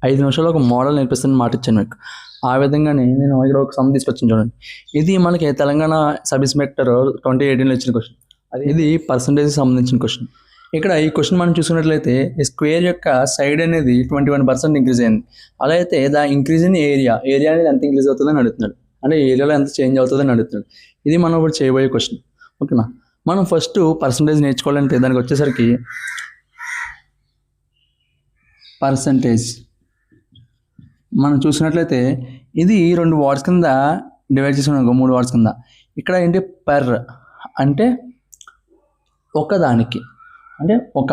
5 నిమిషాల్లో ఒక మోడల్ నేర్పిస్తాను మాట ఇచ్చాను మీకు. ఆ విధంగానే నేను ఇక్కడ ఒక సమ్ తీసుకొచ్చాను చూడండి. ఇది మనకి తెలంగాణ సబ్ ఇన్స్పెక్టర్ 2018లో ఇచ్చిన క్వశ్చన్. ఇది పర్సంటేజ్కి సంబంధించిన క్వశ్చన్. ఇక్కడ ఈ క్వశ్చన్ మనం చూసుకున్నట్లయితే ఈ స్క్వేర్ యొక్క సైడ్ అనేది 21% ఇంక్రీజ్ అయింది. అలా అయితే దా ఇంక్రీజ్ ఇన్ ఏరియా అనేది ఎంత ఇంక్రీజ్ అవుతుందని అడుగుతున్నాడు. అంటే ఏరియాలో ఎంత చేంజ్ అవుతుందని అడుగుతున్నాడు. ఇది మనం ఇప్పుడు చేయబోయే క్వశ్చన్. ఓకేనా. మనం ఫస్ట్ పర్సంటేజ్ నేర్చుకోవాలంటే దానికి వచ్చేసరికి పర్సంటేజ్ మనం చూసినట్లయితే ఇది 2 వర్డ్స్ కింద డివైడ్ చేసుకున్నాం, 3 వర్డ్స్ కింద. ఇక్కడ ఏంటి పర్ అంటే ఒకదానికి, అంటే ఒక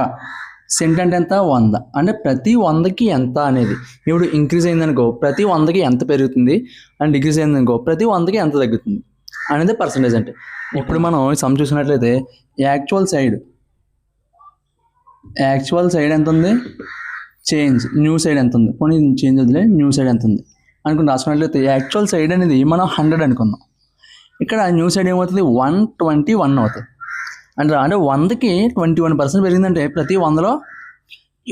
సెంట్ అంటే ఎంత 100, అంటే ప్రతి 100కి ఎంత అనేది. ఇప్పుడు ఇంక్రీజ్ అయిందనుకో ప్రతి 100కి ఎంత పెరుగుతుంది, అండ్ డిక్రీజ్ అయిందనుకో ప్రతి 100కి ఎంత తగ్గుతుంది అనేది పర్సంటేజ్ అంటే. ఇప్పుడు మనం సమ్ చూసినట్లయితే యాక్చువల్ సైడ్ ఎంత ఉంది, చేంజ్ న్యూ సైడ్ ఎంత ఉంది, పోనీ చేంజ్ వదిలే న్యూ సైడ్ ఎంత ఉంది అనుకుని రాసుకున్నట్లయితే యాక్చువల్ సైడ్ అనేది మనం 100 అనుకుందాం. ఇక్కడ న్యూ సైడ్ ఏమవుతుంది 121 అవుతుంది. అంటే 100కి 21% పెరిగిందంటే ప్రతి 100లో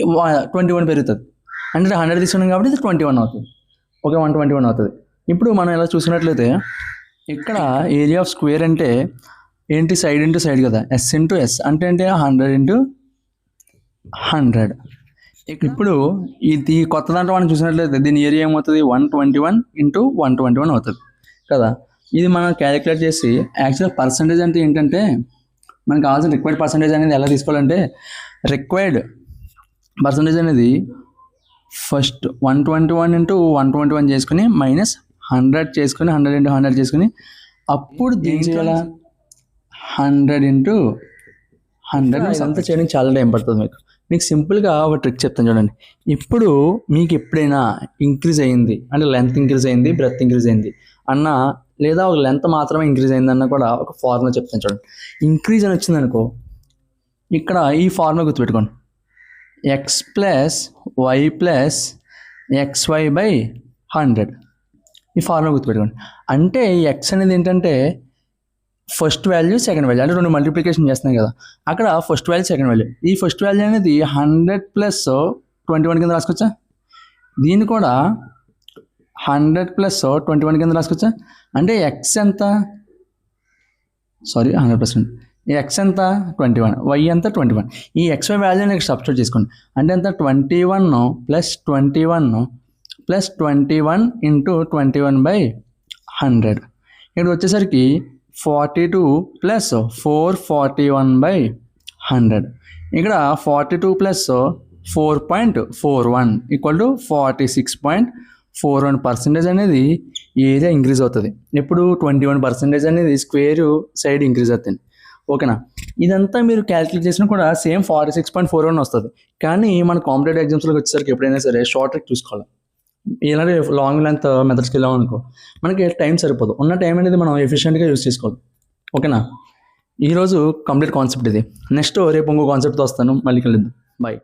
21 పెరుగుతుంది. అంటే 100 తీసుకున్నాం కాబట్టి ఇది 21 అవుతుంది. ఓకే, 121 అవుతుంది. ఇప్పుడు మనం ఇలా చూసినట్లయితే ఇక్కడ ఏరియా ఆఫ్ స్క్వేర్ అంటే ఏంటి, సైడ్ ఇంటూ సైడ్ కదా, ఎస్ ఇంటూ ఎస్ అంటే 100 ఇంటూ 100. ఇప్పుడు ఇది కొత్త దాంట్లో మనం చూసినట్లయితే దీని ఏరియా ఏమవుతుంది 121 ఇంటూ 121 అవుతుంది కదా. ఇది మనం క్యాలిక్యులేట్ చేసి యాక్చువల్ పర్సంటేజ్ అంటే ఏంటంటే మనకు కావాల్సిన రిక్వైర్డ్ పర్సంటేజ్ అనేది ఎలా తీసుకోవాలంటే రిక్వైర్డ్ పర్సంటేజ్ అనేది ఫస్ట్ 121 ఇంటూ 121 చేసుకుని మైనస్ 100 చేసుకుని 100 ఇంటూ 100 చేసుకుని అప్పుడు దీని చేయాల 100 ఇంటూ 100. అంతా చేయడానికి చాలా టైం పడుతుంది. మీకు సింపుల్గా ఒక ట్రిక్ చెప్తాను చూడండి. ఇప్పుడు మీకు ఎప్పుడైనా ఇంక్రీజ్ అయింది అంటే లెంత్ ఇంక్రీజ్ అయింది, బ్రెత్ ఇంక్రీజ్ అయింది అన్న, లేదా ఒక లెంత్ మాత్రమే ఇంక్రీజ్ అయిందన్న కూడా ఒక ఫార్ములా చెప్తాను చూడండి. ఇంక్రీజ్ అని వచ్చిందనుకో ఇక్కడ ఈ ఫార్ములా గుర్తుపెట్టుకోండి, X plus Y plus X Y by 100. ఈ ఫార్ములా గుర్తుపెట్టుకోండి. అంటే ఎక్స్ అనేది ఏంటంటే ఫస్ట్ వాల్యూ సెకండ్ వాల్యూ, అంటే 2 మల్టిప్లికేషన్ చేస్తున్నాయి కదా, అక్కడ ఫస్ట్ వాల్యూ సెకండ్ వాల్యూ. ఈ ఫస్ట్ వాల్యూ అనేది 100 ప్లస్ 21 కింద రాసుకోవచ్చా, దీన్ని కూడా 100 ప్లస్ 21 కింద రాసుకోవచ్చా. అంటే ఎక్స్ ఎంత, 100%, ఎక్స్ ఎంత 21, వై ఎంత 21. ఈ ఎక్స్వై వాల్యూ నెక్స్ట్ సబ్స్టిట్యూట్ చేసుకోండి. అంటే ఎంత 21 ప్లస్ 21 ప్లస్ 21 ఇంటూ 21 బై 100. ఇక్కడ వచ్చేసరికి 42 ప్లస్ 441 బై 100. ఇక్కడ 42 ప్లస్ 4.41 ఈక్వల్ టు 46.41% అనేది ఏరియా ఇంక్రీజ్ అవుతుంది. ఇప్పుడు 21% అనేది స్క్వేర్ సైడ్ ఇంక్రీజ్ అవుతుంది. ఓకేనా. ఇదంతా మీరు క్యాలిక్యులేట్ చేసినా కూడా సేమ్ 46.41 వస్తుంది. కానీ మన కాంపిటేటివ్ ఎగ్జామ్స్లోకి వచ్చేసరికి ఎప్పుడైనా సరే షార్ట్ ట్రిక్ చూసుకోవాలి. ఇలాంటి లాంగ్ లెంత్ మెథడ్స్కి వెళ్ళామనుకో మనకి టైం సరిపోదు. ఉన్న టైం అనేది మనం ఎఫిషియెంట్గా యూజ్ చేసుకోవాలి. ఓకేనా. ఈరోజు కంప్లీట్ కాన్సెప్ట్ ఇది. నెక్స్ట్ రేపు ఇంకో కాన్సెప్ట్తో వస్తాను. మళ్ళీ కలుద్దాం. బాయ్.